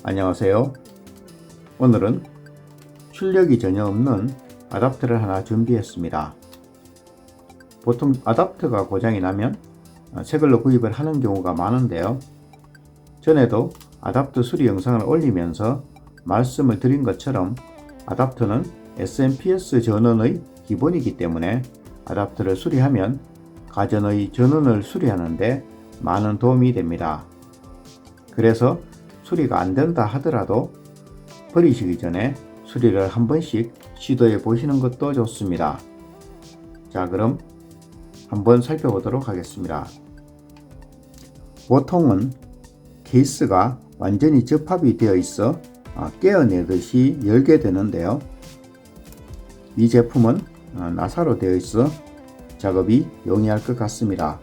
안녕하세요. 오늘은 출력이 전혀 없는 아답터를 하나 준비했습니다. 보통 아답터가 고장이 나면 새 걸로 구입을 하는 경우가 많은데요. 전에도 아답터 수리 영상을 올리면서 말씀을 드린 것처럼 아답터는 SMPS 전원의 기본이기 때문에 아답터를 수리하면 가전의 전원을 수리하는데 많은 도움이 됩니다. 그래서 수리가 안 된다 하더라도 버리시기 전에 수리를 한 번씩 시도해 보시는 것도 좋습니다. 자, 그럼 한번 살펴보도록 하겠습니다. 보통은 케이스가 완전히 접합이 되어 있어 깨어내듯이 열게 되는데요. 이 제품은 나사로 되어 있어 작업이 용이할 것 같습니다.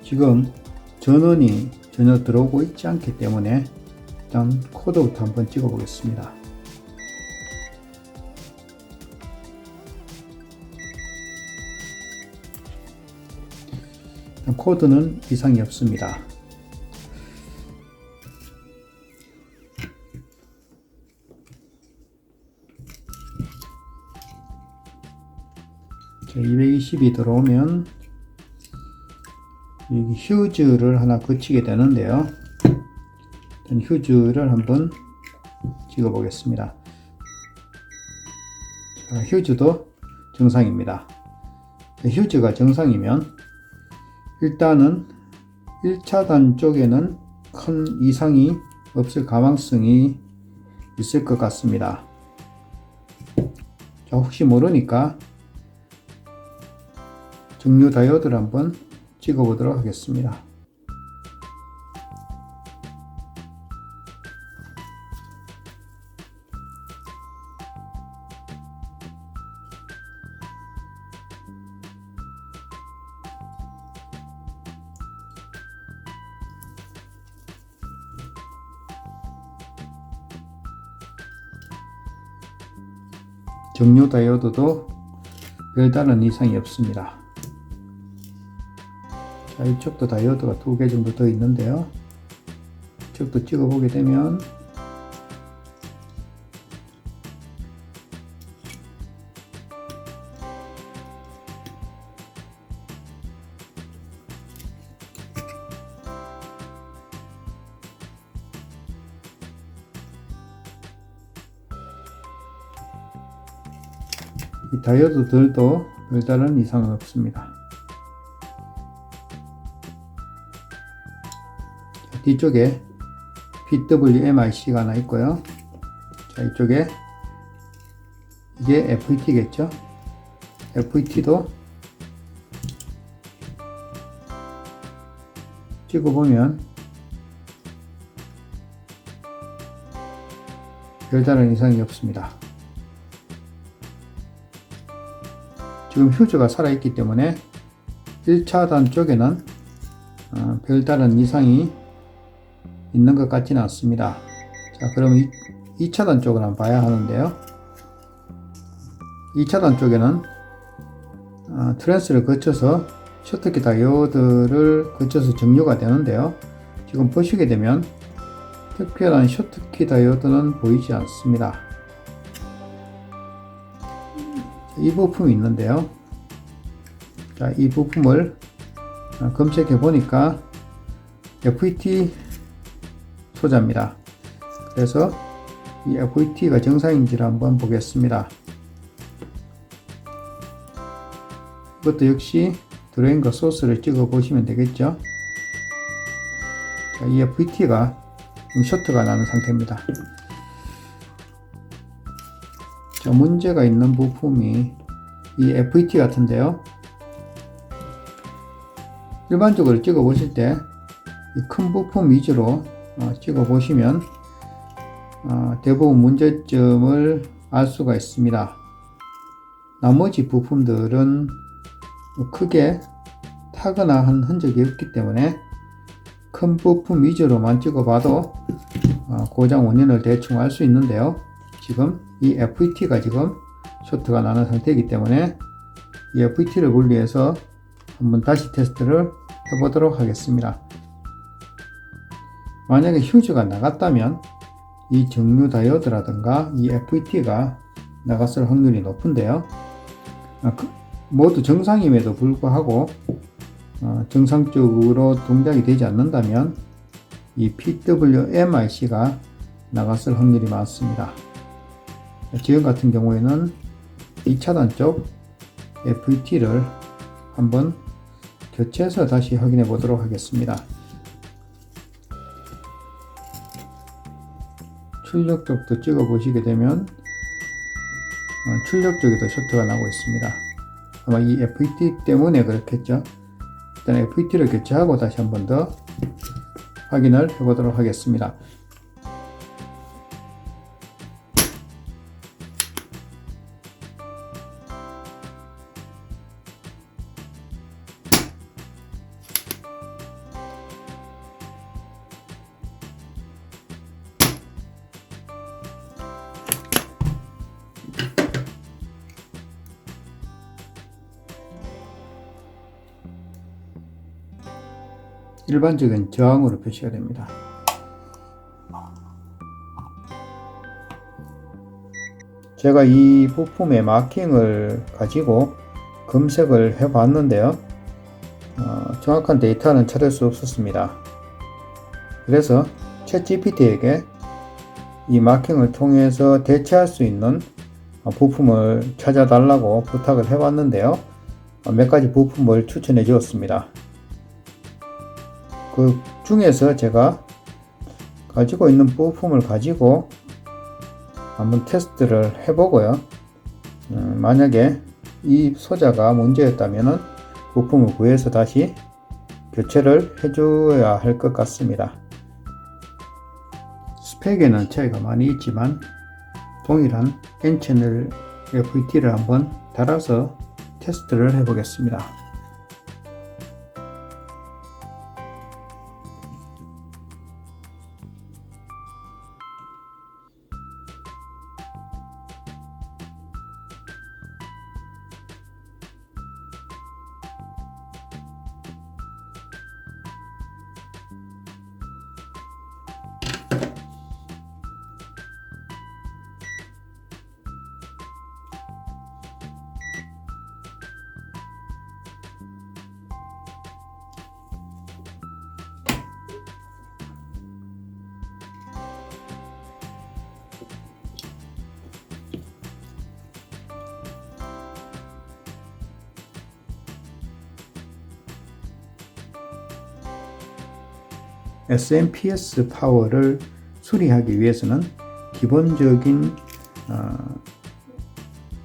지금 전원이 전혀 들어오고 있지 않기 때문에 일단 코드부터 한번 찍어 보겠습니다. 코드는 이상이 없습니다. 자, 220이 들어오면 여기 휴즈를 하나 거치게 되는데요. 휴즈를 한번 찍어 보겠습니다. 자, 휴즈도 정상입니다. 휴즈가 정상이면 일단은 1차단 쪽에는 큰 이상이 없을 가망성이 있을 것 같습니다. 자, 혹시 모르니까 정류 다이오드를 한번 찍어 보도록 하겠습니다. 정류 다이오드도 별다른 이상이 없습니다. 자, 이쪽도 다이오드가 2개 정도 더 있는데요. 이쪽도 찍어보게 되면 이 다이오드들도 별다른 이상은 없습니다. 뒤쪽에 PWMIC가 하나 있고요. 자, 이쪽에 이게 FET겠죠. FET도 찍어보면 별다른 이상이 없습니다. 지금 휴즈가 살아있기 때문에 1차단 쪽에는 별다른 이상이 있는 것 같지는 않습니다. 자, 그럼 2차단 쪽을 한번 봐야 하는데요. 2차단 쪽에는 트랜스를 거쳐서 셔터키 다이오드를 거쳐서 정류가 되는데요. 지금 보시게 되면 특별한 셔터키 다이오드는 보이지 않습니다. 이 부품이 있는데요. 자, 이 부품을 검색해 보니까 FET 소자입니다. 그래서 이 FET가 정상인지를 한번 보겠습니다. 이것도 역시 들어있는 거 소스를 찍어 보시면 되겠죠. 자, 이 FET가 셔터가 나는 상태입니다. 자, 문제가 있는 부품이 이 FET 같은데요. 일반적으로 찍어 보실 때 이 큰 부품 위주로 찍어 보시면 대부분 문제점을 알 수가 있습니다. 나머지 부품들은 크게 타거나 한 흔적이 없기 때문에 큰 부품 위주로만 찍어봐도 고장 원인을 대충 알 수 있는데요. 지금 이 FET가 지금 쇼트가 나는 상태이기 때문에 이 FET를 분리해서 한번 다시 테스트를 해보도록 하겠습니다. 만약에 휴즈가 나갔다면 이 정류 다이오드라든가 이 FET가 나갔을 확률이 높은데요. 모두 정상임에도 불구하고 정상적으로 동작이 되지 않는다면 이 PWM IC가 나갔을 확률이 많습니다. 지금 같은 경우에는 2차단 쪽 FET를 한번 교체해서 다시 확인해 보도록 하겠습니다. 출력 쪽도 찍어 보시게 되면 출력 쪽에도 쇼트가 나고 있습니다. 아마 이 FET 때문에 그렇겠죠. 일단 FET를 교체하고 다시 한 번 더 확인을 해보도록 하겠습니다. 일반적인 저항으로 표시가 됩니다. 제가 이 부품의 마킹을 가지고 검색을 해 봤는데요. 정확한 데이터는 찾을 수 없었습니다. 그래서 챗GPT에게 이 마킹을 통해서 대체할 수 있는 부품을 찾아달라고 부탁을 해 봤는데요. 몇 가지 부품을 추천해 주었습니다. 그 중에서 제가 가지고 있는 부품을 가지고 한번 테스트를 해보고요. 만약에 이 소자가 문제였다면 부품을 구해서 다시 교체를 해줘야 할 것 같습니다. 스펙에는 차이가 많이 있지만 동일한 N채널 FET를 한번 달아서 테스트를 해보겠습니다. SMPS 파워를 수리하기 위해서는 기본적인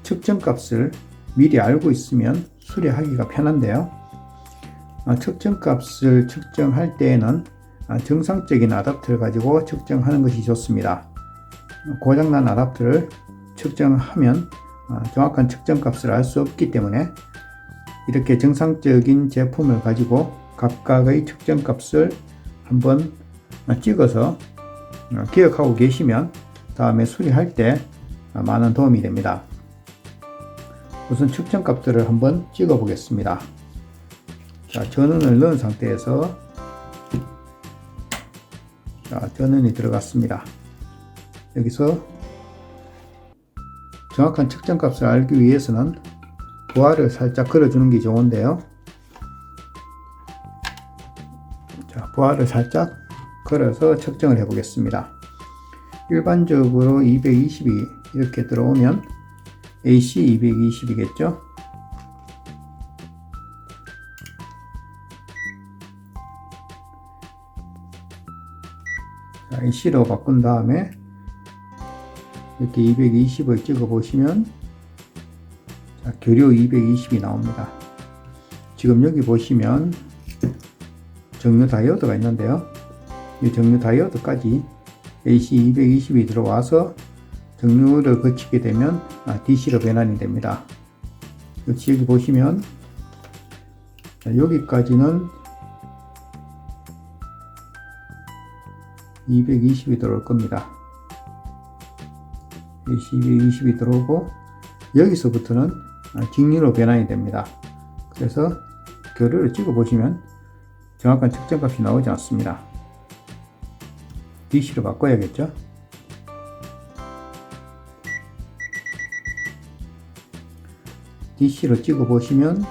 측정값을 미리 알고 있으면 수리하기가 편한데요. 측정값을 측정할 때에는 정상적인 아답터를 가지고 측정하는 것이 좋습니다. 고장난 아답터를 측정하면 정확한 측정값을 알 수 없기 때문에 이렇게 정상적인 제품을 가지고 각각의 측정값을 한번 찍어서 기억하고 계시면 다음에 수리할 때 많은 도움이 됩니다. 우선 측정값들을 한번 찍어 보겠습니다. 자, 전원을 넣은 상태에서 전원이 들어갔습니다. 여기서 정확한 측정값을 알기 위해서는 부하를 살짝 걸어주는 게 좋은데요. 자, 부하를 살짝 걸어서 측정을 해 보겠습니다. 일반적으로 220이 이렇게 들어오면 AC 220이겠죠. 자, AC로 바꾼 다음에 이렇게 220을 찍어 보시면 교류 220이 나옵니다. 지금 여기 보시면 정류 다이오드가 있는데요. 이 정류 다이오드까지 AC 220이 들어와서 정류를 거치게 되면 DC로 변환이 됩니다. 역시 여기 보시면 여기까지는 220이 들어올 겁니다. 220이 들어오고 여기서부터는 직류로 변환이 됩니다. 그래서 교류를 찍어 보시면 정확한 측정값이 나오지 않습니다. DC로 바꿔야겠죠. DC로 찍어 보시면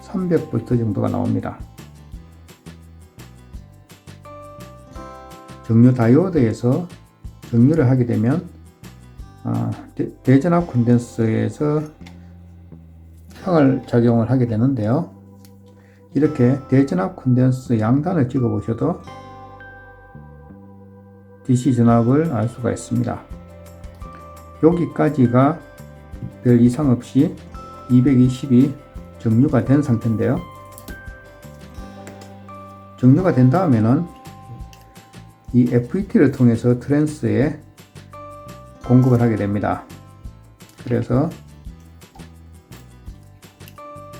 300V 정도가 나옵니다. 정류 다이오드에서 정류를 하게 되면 대전압 콘덴서에서 향을 작용을 하게 되는데요. 이렇게 대전압 콘덴서 양단을 찍어 보셔도 DC 전압을 알 수가 있습니다. 여기까지가 별 이상 없이 220이 정류가 된 상태인데요. 정류가 된 다음에는 이 FET를 통해서 트랜스에 공급을 하게 됩니다. 그래서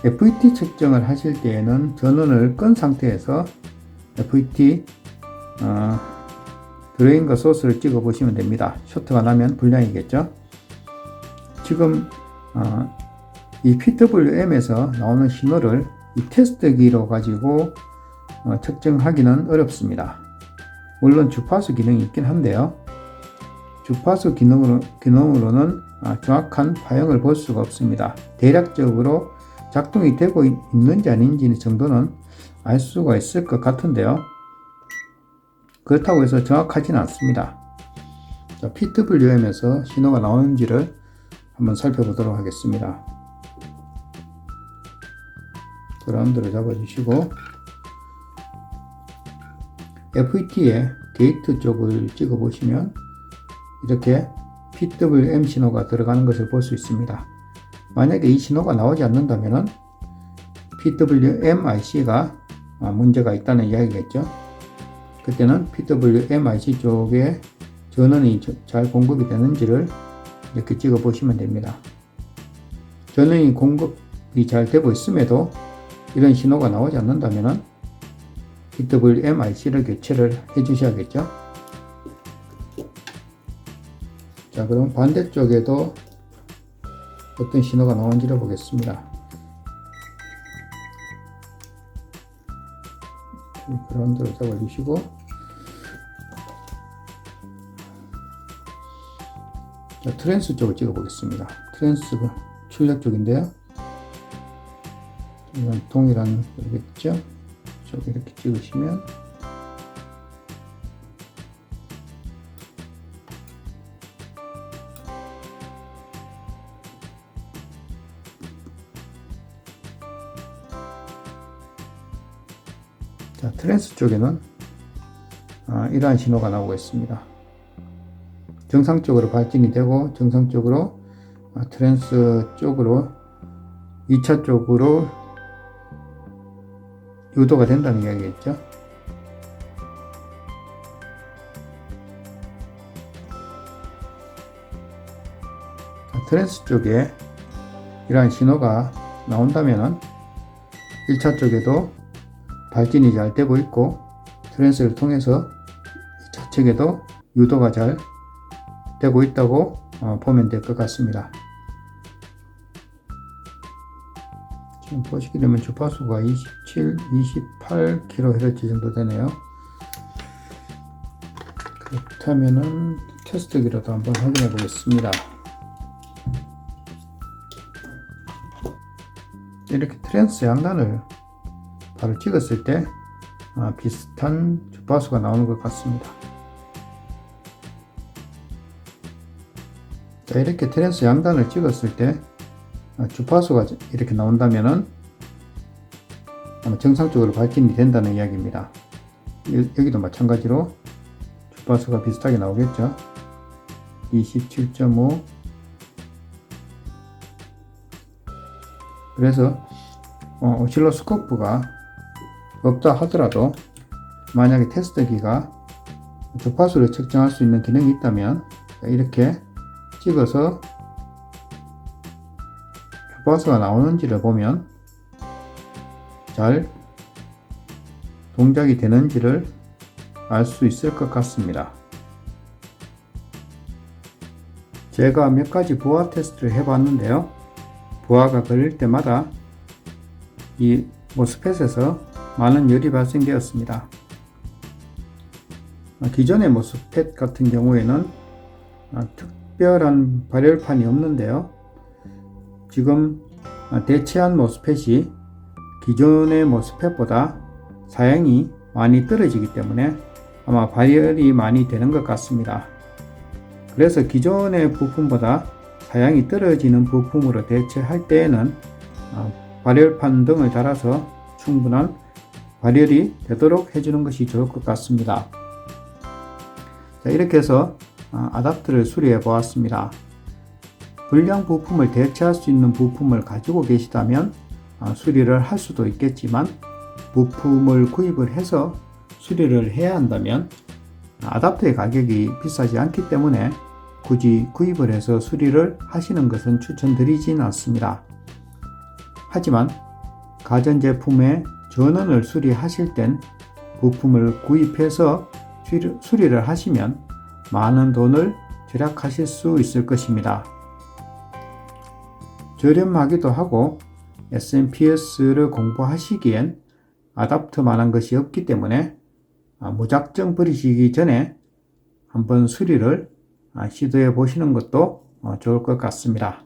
FET 측정을 하실 때에는 전원을 끈 상태에서 FET 드레인과 소스를 찍어 보시면 됩니다. 쇼트가 나면 불량이겠죠. 지금 이 PWM에서 나오는 신호를 이 테스트기로 가지고 측정하기는 어렵습니다. 물론 주파수 기능이 있긴 한데요. 주파수 기능으로는 정확한 파형을 볼 수가 없습니다. 대략적으로 작동이 되고 있는지 아닌지 정도는 알 수가 있을 것 같은데요. 그렇다고 해서 정확하지는 않습니다. 자, PWM에서 신호가 나오는지를 한번 살펴보도록 하겠습니다. 그라운드를 잡아주시고 FET의 게이트 쪽을 찍어 보시면 이렇게 PWM 신호가 들어가는 것을 볼 수 있습니다. 만약에 이 신호가 나오지 않는다면 PWM IC가 문제가 있다는 이야기겠죠. 그때는 PWM IC 쪽에 전원이 잘 공급이 되는지를 이렇게 찍어 보시면 됩니다. 전원이 공급이 잘 되고 있음에도 이런 신호가 나오지 않는다면 PWM IC를 교체를 해 주셔야겠죠. 자, 그럼 반대쪽에도 어떤 신호가 나오는지를 보겠습니다. 그라운드를 잡아주시고 자, 트랜스 쪽을 찍어 보겠습니다. 트랜스가 출력 쪽인데요. 이건 동일한 거겠죠. 쪽 이렇게 찍으시면 자, 트랜스 쪽에는 이러한 신호가 나오고 있습니다. 정상적으로 발진이 되고 정상적으로 트랜스 쪽으로 2차 쪽으로 유도가 된다는 이야기겠죠. 트랜스 쪽에 이러한 신호가 나온다면 1차 쪽에도 발진이 잘 되고 있고 트랜스를 통해서 2차 쪽에도 유도가 잘 되고 있다고 보면 될 것 같습니다. 지금 보시게 되면 주파수가 27, 28kHz 정도 되네요. 그렇다면은 테스트기로도 한번 확인해 보겠습니다. 이렇게 트랜스 양단을 바로 찍었을 때 비슷한 주파수가 나오는 것 같습니다. 자, 이렇게 트랜스 양단을 찍었을 때 주파수가 이렇게 나온다면은 정상적으로 발진이 된다는 이야기입니다. 여기도 마찬가지로 주파수가 비슷하게 나오겠죠. 27.5. 그래서 오실로스코프가 없다 하더라도 만약에 테스트기가 주파수를 측정할 수 있는 기능이 있다면 이렇게 찍어서 주파수가 나오는지를 보면 잘 동작이 되는지를 알 수 있을 것 같습니다. 제가 몇 가지 부하 테스트를 해봤는데요. 부하가 걸릴 때마다 이 모스펫에서 많은 열이 발생되었습니다. 기존의 모스펫 같은 경우에는 특별한 발열판이 없는데요. 지금 대체한 모스펫이 기존의 모스펫보다 사양이 많이 떨어지기 때문에 아마 발열이 많이 되는 것 같습니다. 그래서 기존의 부품보다 사양이 떨어지는 부품으로 대체할 때에는 발열판 등을 달아서 충분한 발열이 되도록 해주는 것이 좋을 것 같습니다. 자, 이렇게 해서 아답터를 수리해 보았습니다. 불량 부품을 대체할 수 있는 부품을 가지고 계시다면 수리를 할 수도 있겠지만 부품을 구입을 해서 수리를 해야 한다면 아답터의 가격이 비싸지 않기 때문에 굳이 구입을 해서 수리를 하시는 것은 추천드리진 않습니다. 하지만 가전제품의 전원을 수리하실 땐 부품을 구입해서 수리를 하시면 많은 돈을 절약하실 수 있을 것입니다. 저렴하기도 하고 SMPS를 공부하시기엔 아답터만한 것이 없기 때문에 무작정 버리시기 전에 한번 수리를 시도해 보시는 것도 좋을 것 같습니다.